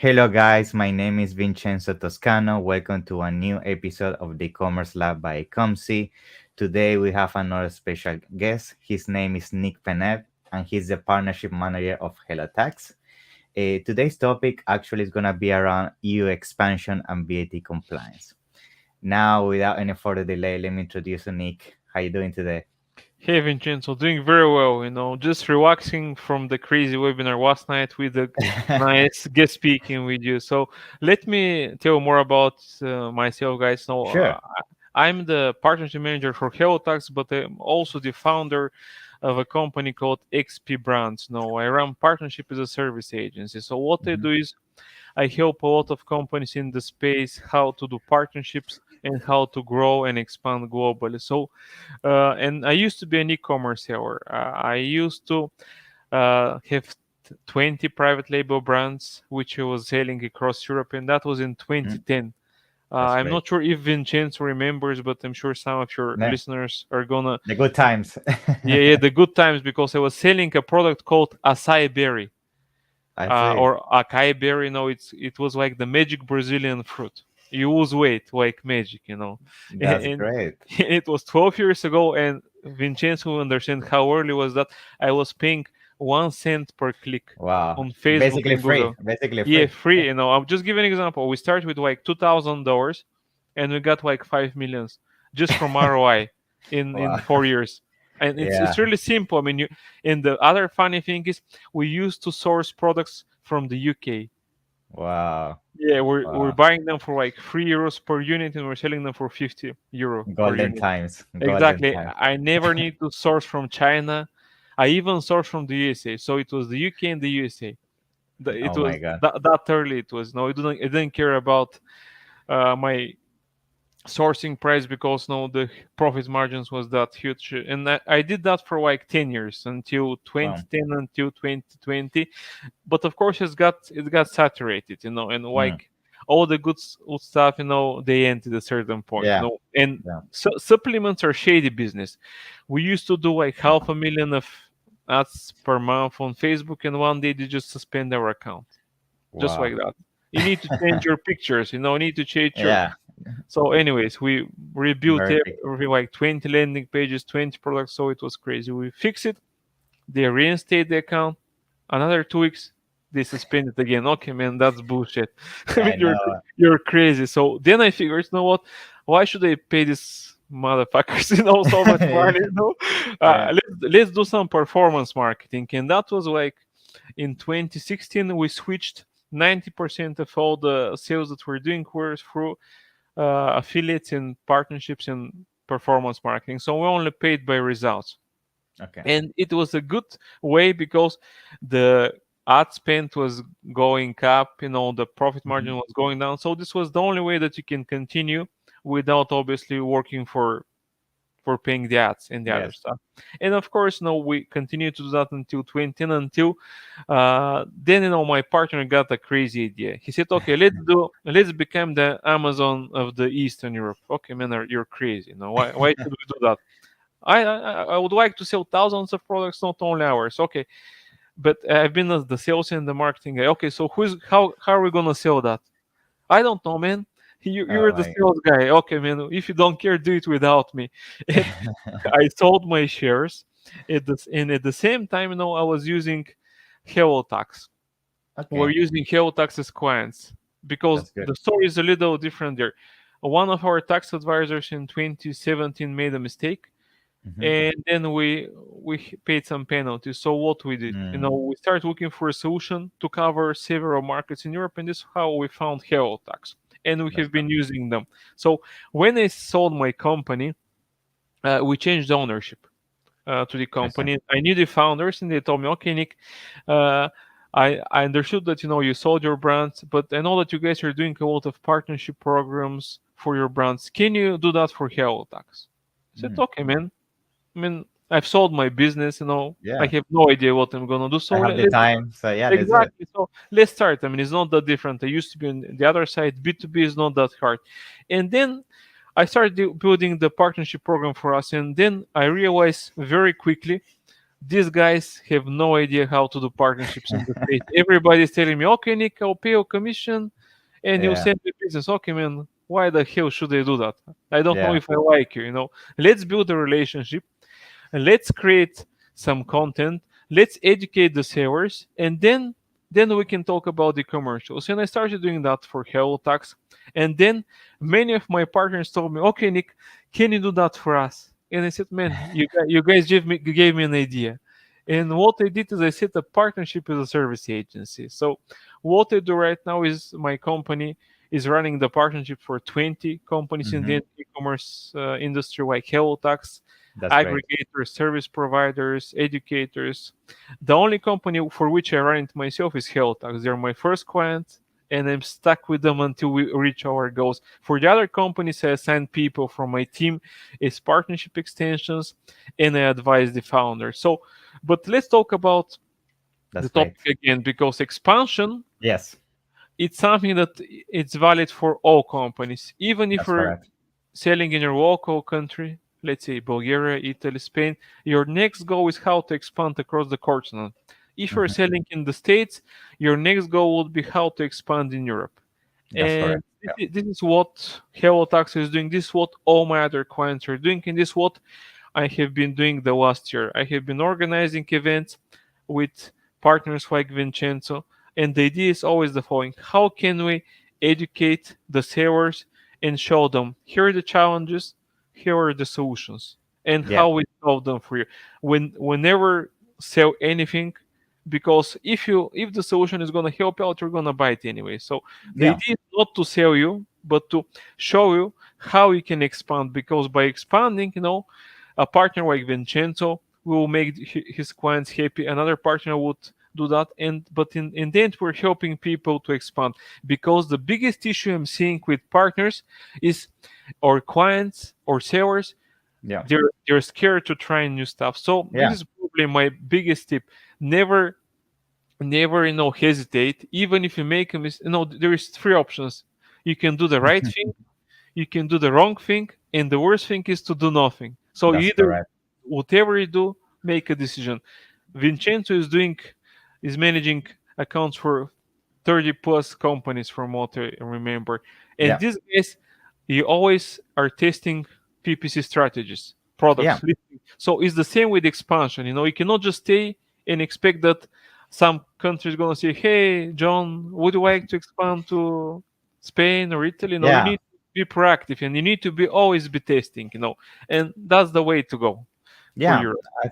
Hello, guys. My name is Vincenzo Toscano. Welcome to a new episode of the e-commerce lab by 𝐃𝐎𝐍'𝐓. Today, we have another special guest. His name is Nick Penev, and he's the partnership manager of Hellotax. Today's topic actually is going to be around EU expansion and VAT compliance. Now, without any further delay, let me introduce you, Nick. How you doing today? Hey Vincenzo, doing very well, just relaxing from the crazy webinar last night with the nice guest speaking with you. So let me tell more about myself, guys. Sure. I'm the partnership manager for Hellotax, but I'm also the founder of a company called XP Brands. I run partnership as a service agency. So what I Mhm. do is I help a lot of companies in the space how to do partnerships and how to grow and expand globally. And I used to be an e-commerce seller. I used to have 20 private label brands which I was selling across Europe, and that was in Mm, 2010. that's I'm great. not sure if Vincenzo remembers, but I'm sure some of your Yeah, listeners are gonna, the good times. yeah, the good times, because I was selling a product called acai berry, I see. or acai berry. It was like the magic Brazilian fruit. You lose weight like magic, That's and great. it was 12 years ago. And Vincenzo will understand how early was that. I was paying 1 cent per click Wow. on Facebook Basically and free. Google. Basically Yeah, free. free. I'll just give an example. We started with like $2,000, and we got like 5 millions just from ROI in Wow. 4 years. And it's Yeah. really simple. I mean, and the other funny thing is we used to source products from the UK. Wow. Yeah, we're Wow. buying them for like €3 per unit, and we're selling them for €50 per Golden unit. times. Golden Exactly. times. I never need to source from China. I even source from the USA. So it was the UK and the USA. It Oh my was God. that early. It was no. It didn't care about my sourcing price, because no, the profit margins was that huge. And I did that for like 10 years, until Wow. 2010, until 2020. But of course it got saturated, and Mm. like all the good stuff, they end at a certain point, Yeah. and Yeah. supplements are shady business. We used to do like 500,000 of ads per month on Facebook, and one day they just suspend our account, just Wow. like that. You need to change your pictures, you need to change your. Yeah. So anyways, we rebuilt Very big. every like 20 landing pages, 20 products. So it was crazy. We fix it, they reinstate the account. Another 2 weeks, they suspend it again. Okay, man, that's bullshit. I mean, I know. you're crazy. So then I figured, you know what? Why should I pay these motherfuckers, so much money? Yeah. Let's do some performance marketing. And that was like in 2016, we switched 90% of all the sales that we're doing were through affiliates and partnerships and performance marketing. So we only paid by results, Okay. and it was a good way because the ad spend was going up, the profit Mhm. margin was going down. So this was the only way that you can continue without obviously working for paying the ads and the other Yes. stuff. And of course, we continued to do that until 2010, until then, my partner got a crazy idea. He said, okay, let's become the Amazon of the Eastern Europe. Okay, man, you're crazy. Why should we do that? I would like to sell thousands of products, not only ours. Okay, but I've been as the sales and the marketing guy. Okay, so how are we gonna sell that? I don't know, man. Oh You're the my sales guy. Okay, man. If you don't care, do it without me. And God. I sold my shares. At the same time, I was using Hellotax. We're Okay. using Hellotax as clients because That's good. the story is a little different there. One of our tax advisors in 2017 made a mistake, Hmm. and then we paid some penalties. So what we did, Mm. we started looking for a solution to cover several markets in Europe, and this is how we found Hellotax, and we That's have been good. using them. So when I sold my company, we changed the ownership to the I see. company. I knew the founders, and they told me, "Okay, Nick, uh, I understood that you sold your brands, but I know that you guys are doing a lot of partnership programs for your brands. Can you do that for Hellotax?" I said, Mm. "Okay, man. I mean, I've sold my business. I Yeah. have no idea what I'm gonna do. I So have the let's time. So yeah, let's do it. exactly. So let's start. I mean, it's not that different. I used to be on the other side. B2B is not that hard." And then I started building the partnership program for us, and then I realized very quickly These guys have no idea how to do partnerships in the States. Everybody's telling me, okay, Nick, I'll pay your commission and you Yeah. send the business. Okay, man, why the hell should I do that? I don't know Yeah. if I like you, you know. Let's build a relationship. Let's create some content. Let's educate the sellers, and then we can talk about the commercials. And I started doing that for Hellotax, and then many of my partners told me, "Okay, Nick, can you do that for us?" And I said, "Man, you guys gave me an idea." And what I did is I set a partnership with a service agency. So what I do right now is my company is running the partnership for 20 companies in Hmm. the e-commerce industry, like Hellotax, That's great. aggregators, service providers, educators. The only company for which I run it myself is Hellotax. They're my first client, and I'm stuck with them until we reach our goals. For the other companies, I assign people from my team as partnership extensions, and I advise the founder. So, but let's talk about the That's topic great. again, because expansion, Yes, it's something that it's valid for all companies, even if that's we're correct. selling in your local country, let's say Bulgaria, Italy, Spain, your next goal is how to expand across the continent. If you're Hmm. selling in the States, your next goal would be how to expand in Europe. That's And correct. Yeah. this is what Hellotax is doing. This is what all my other clients are doing. And this is what I have been doing the last year. I have been organizing events with partners like Vincenzo. And the idea is always the following: how can we educate the sellers and show them here are the challenges, here are the solutions, and Yeah. how we solve them for you? Whenever sell anything, because if the solution is gonna help you out, you're gonna buy it anyway. So the Yeah. idea is not to sell you, but to show you how you can expand. Because by expanding, a partner like Vincenzo will make his clients happy. Another partner would do that, and but in the end, we're helping people to expand. Because the biggest issue I'm seeing with partners is our clients or sellers, Yeah. they're scared to try new stuff. So this Yeah. is probably my biggest tip: never never hesitate. Even if you make a mistake, there is three options: you can do the right thing, you can do the wrong thing, and the worst thing is to do nothing. So That's you either, correct. whatever you do, make a decision. Vincenzo is managing accounts for 30 plus companies from what I remember. And Yeah. these guys, you always are testing PPC strategies, Yeah. products, listing. So it's the same with expansion. You cannot just stay and expect that some country is going to say, hey, John, would you like to expand to Spain or Italy? No, you Yeah. need to be proactive and you need to be always be testing, and that's the way to go for Yeah, Europe. I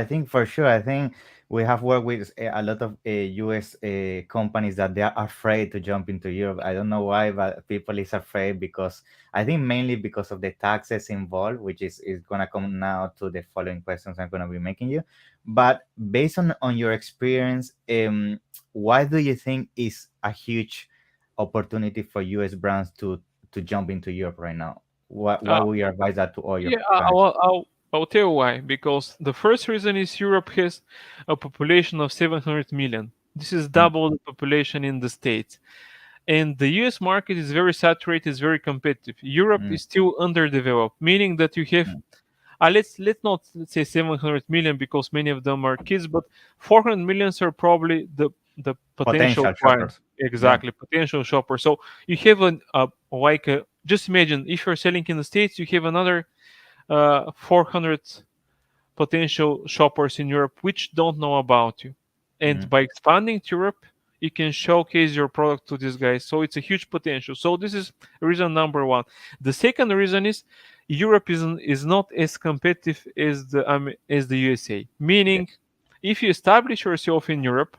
think for sure. I think we have worked with a lot of US companies that they are afraid to jump into Europe. I don't know why, but people is afraid because I think mainly because of the taxes involved, which is gonna come now to the following questions I'm gonna be making you. But based on your experience, why do you think is a huge opportunity for US brands to jump into Europe right now? Why Uh, would you advise that to all your Yeah, clients? I'll tell you why. Because the first reason is Europe has a population of 700 million. This is Mm, double the population in the States. And the US market is very saturated, is very competitive. Europe mm, is still underdeveloped, meaning that you have, mm. let's say 700 million, because many of them are kids, but 400 millions are probably the potential Potential client. shoppers. Yeah. Exactly, potential shopper. So you have just imagine if you're selling in the States, you have another 400 potential shoppers in Europe which don't know about you. And Mm, by expanding to Europe, you can showcase your product to these guys. So it's a huge potential. So this is reason number one. The second reason is Europe is not as competitive as the USA. yeah. Meaning, if you establish yourself in Europe,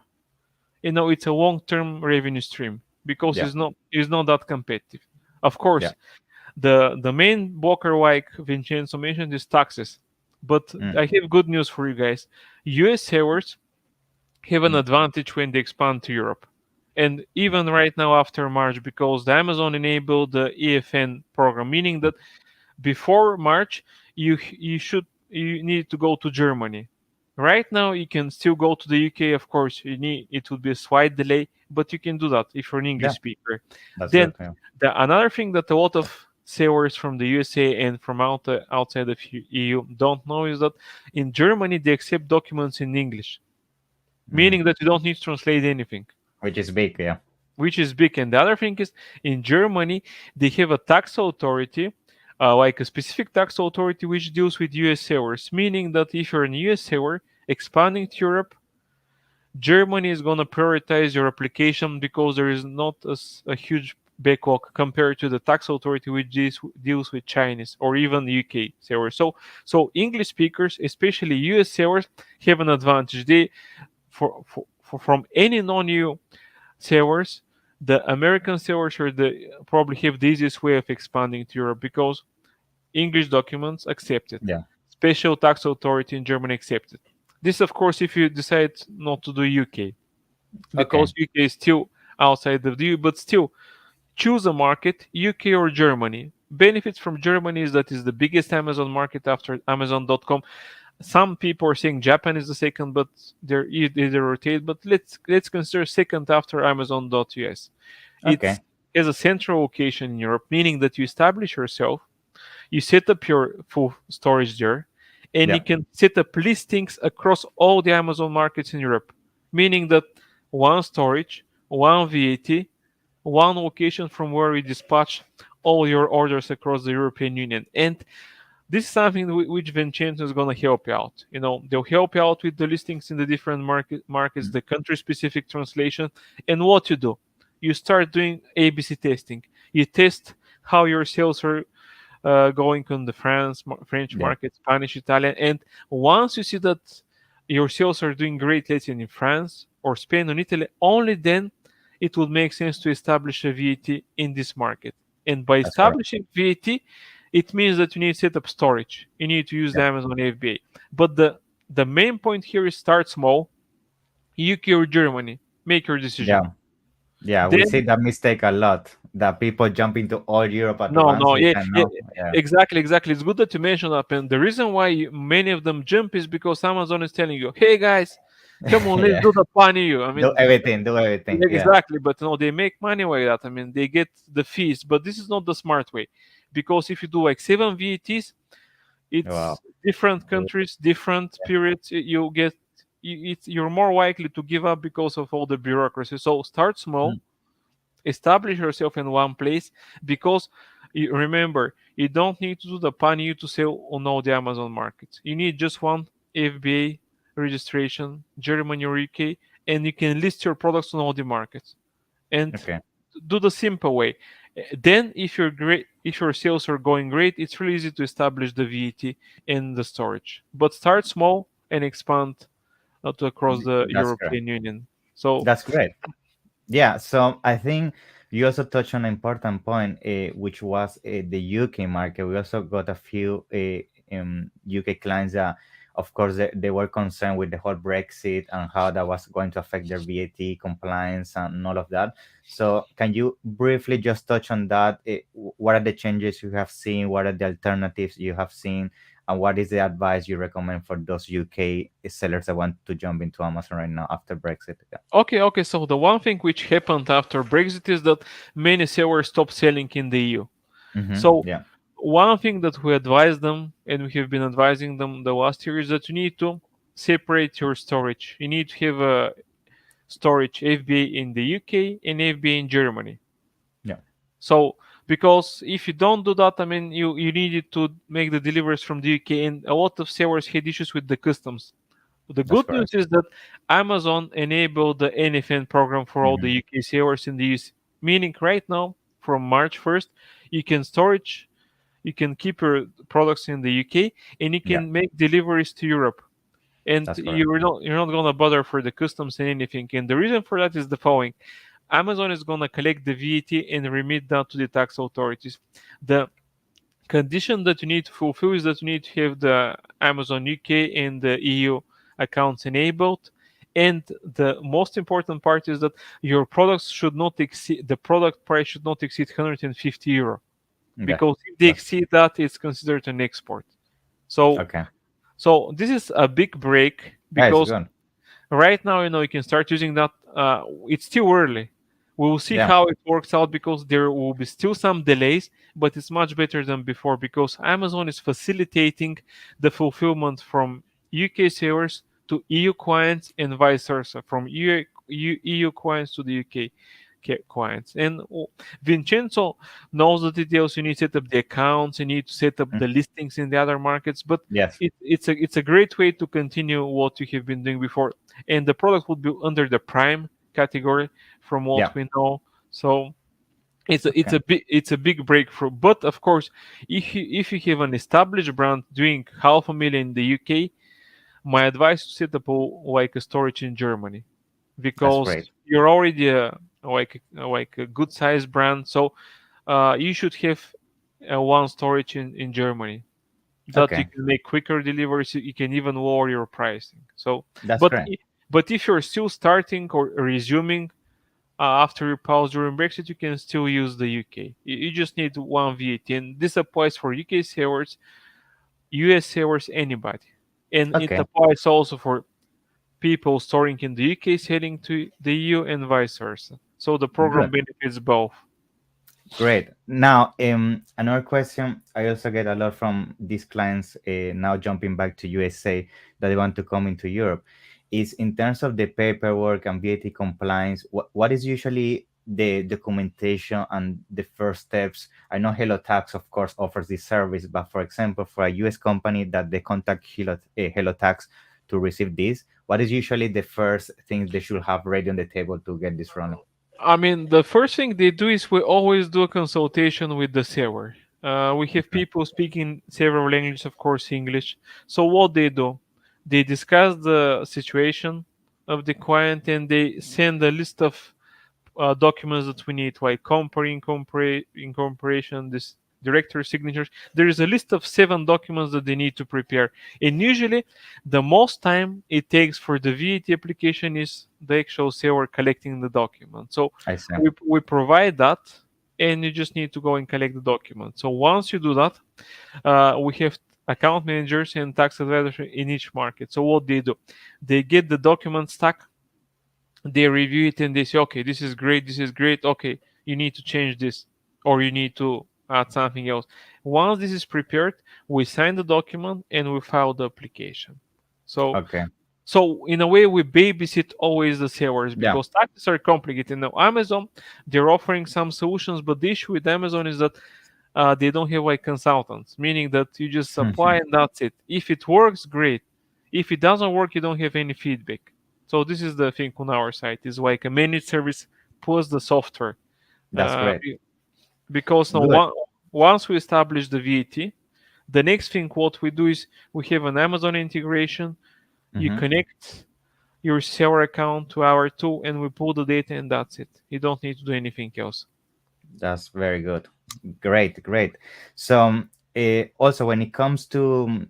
it's a long-term revenue stream because Yeah. it's not that competitive. Of Yeah. course, the main blocker, like Vincenzo mentioned, is taxes. But Mm, I have good news for you guys. US sellers have an mm, advantage when they expand to Europe. And even right now after March, because the Amazon enabled the EFN program, meaning that before March you need to go to Germany. Right now you can still go to the UK, of course. It would be a slight delay, but you can do that if you're an English yeah. speaker. That's Then good. Yeah. another thing that a lot of sellers from the USA and from outside of EU don't know is that in Germany they accept documents in English, Hmm. meaning that you don't need to translate anything, Which is big, yeah. which is big. And the other thing is, in Germany, they have a tax authority, like a specific tax authority which deals with US sellers, meaning that if you're a US seller expanding to Europe, Germany is going to prioritize your application because there is not a huge backlog compared to the tax authority which deals with Chinese or even UK sellers. So English speakers, especially US sellers, have an advantage. They from any non-EU sellers, the American sellers are the probably have the easiest way of expanding to Europe because English documents accepted, Yeah. special tax authority in Germany accepted. This, of course, if you decide not to do UK, Okay. because UK is still outside of the EU, but still choose a market, UK or Germany. Benefits from Germany is that it's the biggest Amazon market after Amazon.com. Some people are saying Japan is the second, but they rotate. But let's consider second after Amazon.us. Okay. It's has a central location in Europe, meaning that you establish yourself, you set up your full storage there, and you Yeah. can set up listings across all the Amazon markets in Europe, meaning that one storage, one VAT, one location from where you dispatch all your orders across the European Union. And this is something which Vincenzo is going to help you out. They'll help you out with the listings in the different markets, Mm. the country-specific translation, and what you do. You start doing ABC testing. You test how your sales are going on the French Yeah. market, Spanish, Italian, and once you see that your sales are doing great, let's say in France or Spain or Italy, only then it would make sense to establish a VAT in this market. And by That's correct. establishing VAT, it means that you need to set up storage. You need to use Yeah. the Amazon FBA. But the main point here is start small. UK or Germany, make your Yeah. decision. Yeah. We see Then that mistake a lot. That people jump into all Europe at no, once. no, We yeah, can yeah, know. Yeah. exactly, exactly. It's good that you mentioned that, and the reason why many of them jump is because Amazon is telling you, "Hey guys, come on, let's Yeah. do the pan you." I Do mean, everything. Do everything. Yeah. exactly, but no, they make money like that. I mean, they get the fees, but this is not the smart way, because if you do like seven VATs, Wow. it's different countries, different periods. You get, you're more likely to give up because of all the bureaucracy. So start small, Mm. establish yourself in one place, because remember, you don't need to do the pan you to sell on all the Amazon markets. You need just one FBA registration, Germany or UK, and you can list your products on all the markets and Okay. do the simple way. Then, if your sales are going great, it's really easy to establish the VAT in the storage. But start small and expand to across the That's correct. European Union. So, That's great. Yeah, so I think you also touched on an important point, which was the UK market. We also got a few UK clients that, of course, they were concerned with the whole Brexit and how that was going to affect their VAT compliance and all of that. So, can you briefly just touch on that? What are the changes you have seen? What are the alternatives you have seen? And what is the advice you recommend for those UK sellers that want to jump into Amazon right now after Brexit? okay. So the one thing which happened after Brexit is that many sellers stopped selling in the EU. So Yeah, one thing that we advise them, and we have been advising them the last year, is that you need to separate your storage. You need to have a storage FBA in the UK and FBA in Germany. yeah, So because if you don't do that, I mean, you needed to make the deliveries from the UK, and a lot of sellers had issues with the customs. The that's good news correct. is that Amazon enabled the NFN program for all the Mhm. UK sellers in the US, meaning right now from March 1st, you can storage, you can keep your products in the UK, and you Yeah, can make deliveries to Europe. And that's correct. you're not gonna bother for the customs and anything. And the reason for that is the following: Amazon is gonna collect the VAT and remit that to the tax authorities. The condition that you need to fulfill is that you need to have the Amazon UK and the EU accounts enabled. And the most important part is that your products should not exceed the product price should not exceed 150 euro, Yeah, because if they that's exceed that, it's considered an export. So okay. so this is a big break Yeah, it's because good. right now you can start using that. It's still early, We will see Yeah. how it works out because there will be still some delays, but it's much better than before because Amazon is facilitating the fulfillment from UK sellers to EU clients and vice versa, from EU clients to the UK clients. And Vincenzo knows the details. You need to set up the accounts, you need to set up Mm. the listings in the other markets, but Yes. it's a great way to continue what you have been doing before. And the product would be under the Prime category from Yeah. what we know. So it's Okay. a big breakthrough. But of course, if you have an established brand doing 500,000 in the UK, my advice to set up like a storage in Germany That's because great. you're already like a good sized brand. So you should have one storage in Germany that you Okay. can make quicker deliveries. You can even lower your pricing. So, That's but great. but if you're still starting or resuming after you pause during Brexit, you can still use the UK. You just need one VAT, and this applies for UK sellers, US sellers, anybody, and it Okay. applies also for people storing in the UK selling to the EU and vice versa. So the program Good. benefits both. Great. Now, another question I also get a lot from these clients now jumping back to USA that they want to come into Europe is in terms of the paperwork and VAT compliance, what is usually the documentation and the first steps? I know Hellotax, of course, offers this service, but for example, for a US company that they contact Hellotax to receive this, what is usually the first things they should have ready on the table to get this running? I mean, the first thing they do is we always do a consultation with the seller. We have Okay. people speaking several languages, of course, English. So what they do, they discuss the situation of the client and they send a list of documents that we need, like incorporation, this director signatures. There is a list of 7 documents that they need to prepare, and usually, the most time it takes for the VAT application is the actual seller collecting the document. So I see. we provide that, and you just need to go and collect the document. So once you do that, we have account managers and tax advisors in each market. So what they do, they get the document stack, they review it and they say, okay, this is great, okay, you need to change this or you need to add something else. Once this is prepared, we sign the document and we file the application. So Okay. in a way we babysit always the sellers Yeah. because taxes are complicated. Now Amazon, they're offering some solutions, but the issue with Amazon is that they don't have like consultants, meaning that you just apply and that's it. If it works, great. If it doesn't work, you don't have any feedback. So this is the thing on our side is like a managed service plus the software. That's Uh, great. be- because now Good. once we establish the VAT, the next thing what we do is we have an Amazon integration. You Hmm. connect your seller account to our tool and we pull the data and that's it. You don't need to do anything else. That's very good. Great, great. So, also when it comes to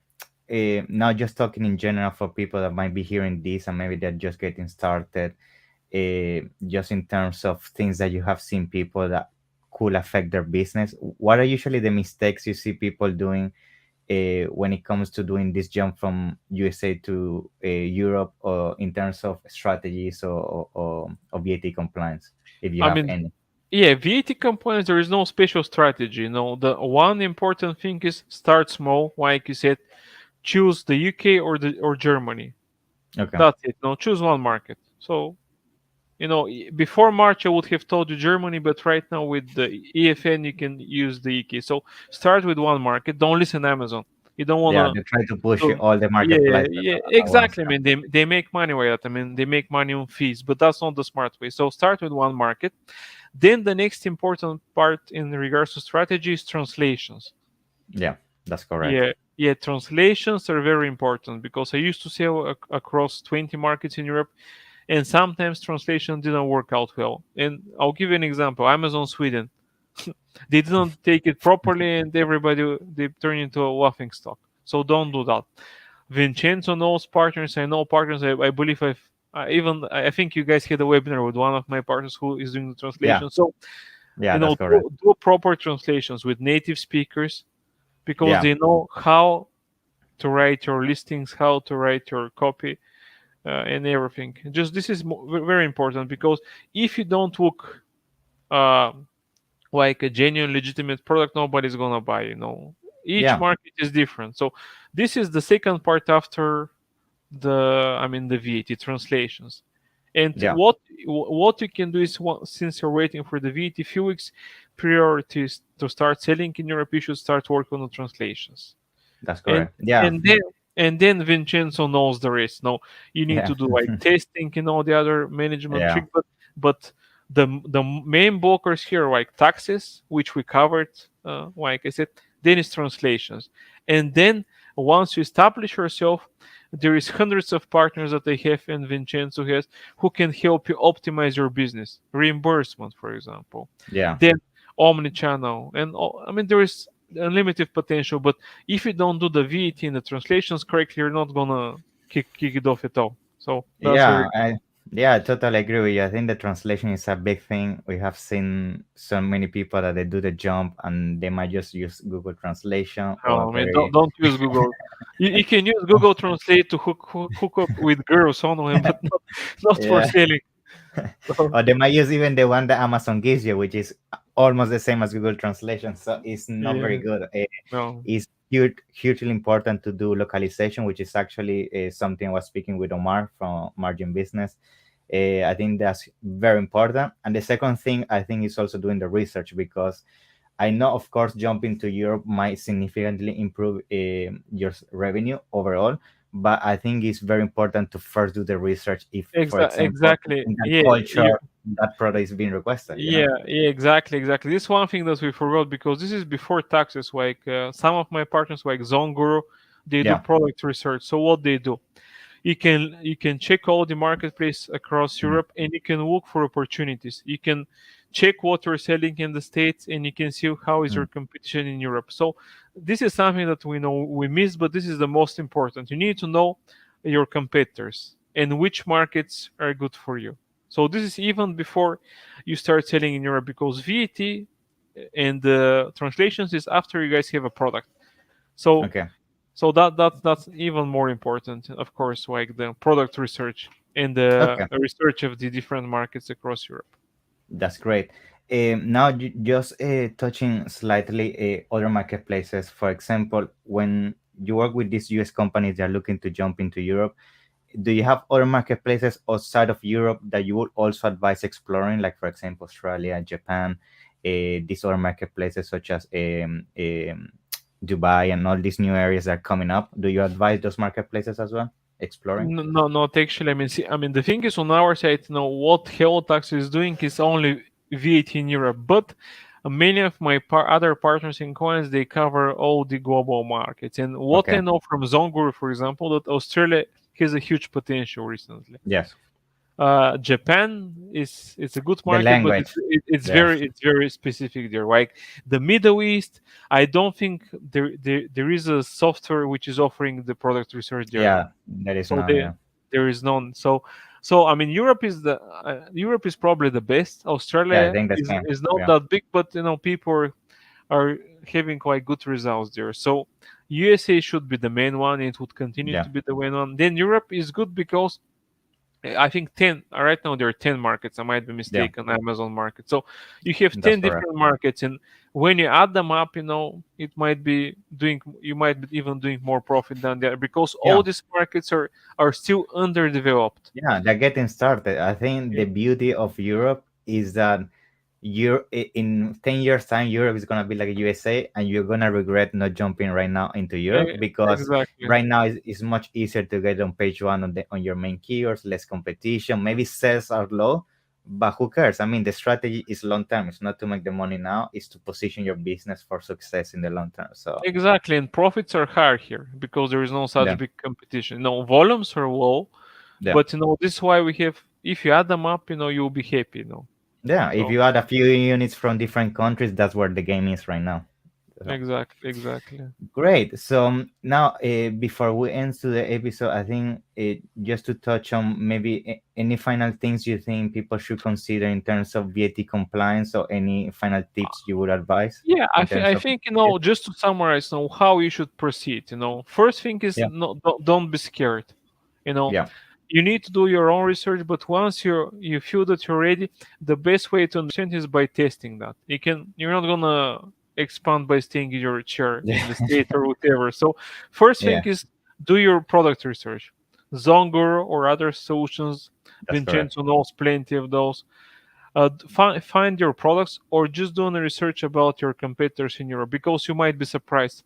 now, just talking in general for people that might be hearing this and maybe they're just getting started, just in terms of things that you have seen people that could affect their business, what are usually the mistakes you see people doing when it comes to doing this jump from USA to Europe, or in terms of strategies or VAT compliance, if you I have mean, any? yeah, VAT components, there is no special strategy. The one important thing is start small, like you said, choose the UK or Germany. Okay. That's it. No, choose one market. So before March I would have told you Germany, but right now with the EFN you can use the UK. So start with one market. Don't listen to Amazon. You don't Yeah, wanna. they try to push So, all the yeah, marketplaces yeah, at once. exactly. I mean, they make money with it. I mean, they make money on fees, but that's not the smart way. So start with one market. Then the next important part in regards to strategy is translations. Yeah, that's correct. Yeah, yeah, translations are very important because I used to sell across 20 markets in Europe, and sometimes translation didn't work out well. And I'll give you an example: Amazon Sweden, they didn't take it properly, and everybody they turned into a laughing stock. So don't do that. Vincenzo knows partners. I know partners. I believe I think you guys had a webinar with one of my partners who is doing the Yeah, translation. So yeah, that's correct. do proper translations with native speakers because Yeah, they know how to write your listings, how to write your copy, and everything. Just this is very important because if you don't look uh, like a genuine legitimate product, nobody's gonna buy, each Yeah, market is different. So this is the second part after the VAT translations. And yeah, what you can do is, since you're waiting for the VAT few weeks priorities to start selling in Europe, you should start working on the translations. that's and correct. Yeah, and then Vincenzo knows the rest. No, you need yeah, to do like testing and all the other management yeah, trick, but the main blockers here are like taxes, which we covered, like I said. Then it's translations, and then once you establish yourself, there is hundreds of partners that they have and Vincenzo has who can help you optimize your business, reimbursement, for example. yeah. Then omni-channel, and I mean there is unlimited potential, but if you don't do the VAT and the translations correctly, you're not gonna kick it off at all. So that's where. Yeah, I totally agree with you. I think the translation is a big thing. We have seen so many people that they do the jump and they might just use Google Translation or No, I mean, very don't use Google. You can use Google Translate to hook up with girls online, but not for yeah. selling. So, Or they might use even the one that Amazon gives you, which is almost the same as Google Translation. So it's not very yeah, good. no, It's hugely important to do localization, which is actually something I was speaking with Omar from Margin Business. I think that's very important. And the second thing I think is also doing the research, because I know, of course, jumping to Europe might significantly improve your revenue overall, but I think it's very important to first do the research if, for example, exactly. in that Yeah, culture, that product is being requested, you know? yeah, exactly. This one thing that we forgot, because this is before taxes. Like some of my partners, like Zone Guru, they do Yeah. product research. So what they do, you can check all the marketplace across Mm, Europe, and you can look for opportunities. You can check what you're selling in the States, and you can see how is your mm. competition in Europe. So this is something that we know we miss, but this is the most important. You need to know your competitors and which markets are good for you. So this is even before you start selling in Europe, because VAT and the translations is after you guys have a product. So Okay. that's even more important, of course, like the product research and the Okay. research of the different markets across Europe. That's great. Now, just touching slightly other marketplaces. For example, when you work with these US companies that are looking to jump into Europe, do you have other marketplaces outside of Europe that you would also advise exploring, like for example Australia, Japan, these other marketplaces such as Dubai and all these new areas that are coming up? Do you advise those marketplaces as well, exploring? No, not actually. I mean, see, I mean, the thing is, on our side, what Hellotax is doing is only VAT in Europe, but many of my other partners in coins, they cover all the global markets. And what I Okay. know from Zonguru, for example, that Australia has a huge potential recently. Yes. Japan is it's a good The market, but language. Yeah. it's very specific there. Like the Middle East, I don't think there is a software which is offering the product research there. Yeah. That is So none. Yeah. there is none. So I mean, Europe is probably the best. Yeah. I Australia think the same. is not Yeah. that big, but people are having quite good results there. So USA should be the main one. It would continue Yeah. to be the main one. Then Europe is good because I think 10 right now there are 10 markets. I might be Yeah. mistaken, Amazon market. So you have That's 10 correct. different markets, and when you add them up, it might be doing you might be even doing more profit than the other, because all Yeah. these markets are still underdeveloped. Yeah, they're getting started. I think Yeah. the beauty of Europe is that in 10 years time Europe is going to be like USA, and you're going to regret not jumping right now into Europe, because Exactly. right now it's much easier to get on page one on your main keywords, less competition, maybe sales are low, but who cares? I mean, the strategy is long term. It's not to make the money now, it's to position your business for success in the long term. So Exactly, and profits are higher here because there is no yeah, such big competition. No, volumes are low, yeah, but this is why we have. If you add them up, you'll be happy. yeah, if So you add a few units from different countries, that's where the game is right now. So exactly. great. So now, before we end to the episode, I think just to touch on maybe any final things you think people should consider in terms of VAT compliance, or any final tips you would advise Yeah, in terms I of think it. just to summarize, how you should proceed. First thing is, Yeah, no, don't be scared. You know, yeah, you need to do your own research, but once you feel that you're ready, the best way to understand is by testing that. You're not gonna expand by staying in your chair Yeah. in the state or whatever. So first thing Yeah, is do your product research. Zongo or other solutions, that's correct. Vincenzo knows plenty of those. Find your products or just doing research about your competitors in Europe, because you might be surprised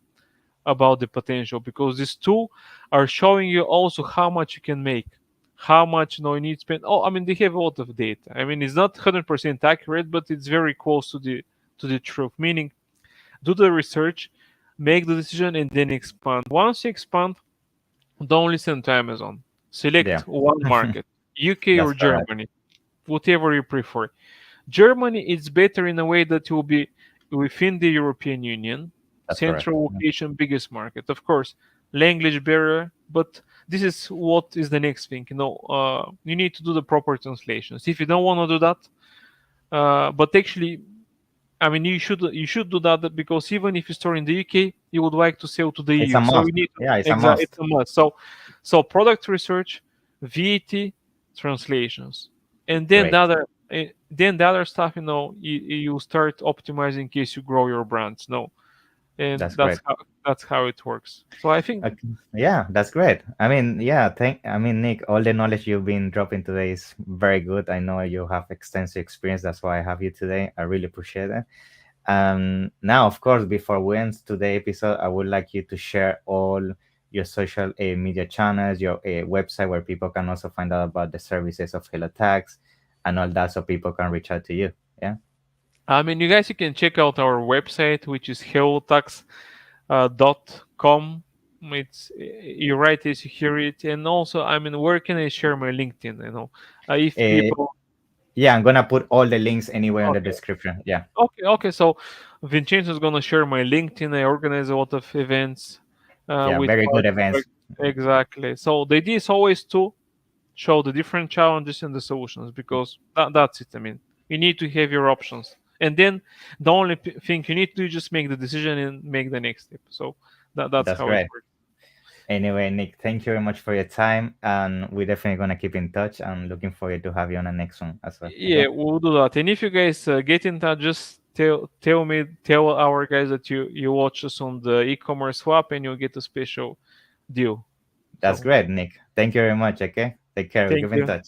about the potential, because these two are showing you also how much you can make, how much you need to spend. Oh, I mean, they have a lot of data. I mean, it's not 100% accurate, but it's very close to the truth. Meaning, do the research, make the decision, and then expand. Once you expand, don't listen to Amazon. Yeah. Select one market, UK That's or correct. Germany, whatever you prefer. Germany is better in a way that you will be within the European Union, That's correct. central location, biggest market. Of course, language barrier, but this is what is the next thing. You need to do the proper translations. If you don't want to do that, but actually, I mean, you should do that, because even if you store in the UK, you would like to sell to the It's a EU, so must. you need to Yeah, it's a exactly, must. it's a must. So product research, VAT, translations, and Great. then the other stuff, you start optimizing in case you grow your brands. No, and That's great. that's how it works. So I think, Okay. Yeah, that's great. I mean, yeah, Nick, all the knowledge you've been dropping today is very good. I know you have extensive experience. That's why I have you today. I really appreciate it. Now, of course, before we end today's episode, I would like you to share all your social media channels, your website where people can also find out about the services of Hellotax and all that, so people can reach out to you. Yeah, I mean, you can check out our website, which is hellotax.com. It's you write as you hear it, and also, I mean, where can I share my LinkedIn? If uh, people. yeah. I'm gonna put all the links anywhere in the Okay, description. Yeah, okay. So Vincenzo is gonna share my LinkedIn. I organize a lot of events yeah. with Very good partners. events. Exactly. So the idea is always to show the different challenges and the solutions, because that's it. I mean, you need to have your options, and then the only thing you need to do is just make the decision and make the next step. So that's That's how it great. works. Anyway, Nick, thank you very much for your time, and we're definitely gonna keep in touch. I'm looking forward to have you on the next one as well. Yeah, Okay. we'll do that. And if you guys get in touch, just tell our guys that you watch us on the e-commerce swap, and you'll get a special deal. That's So great, Nick. Thank you very much. Okay. Take care. We'll thank keep in you. touch. Thank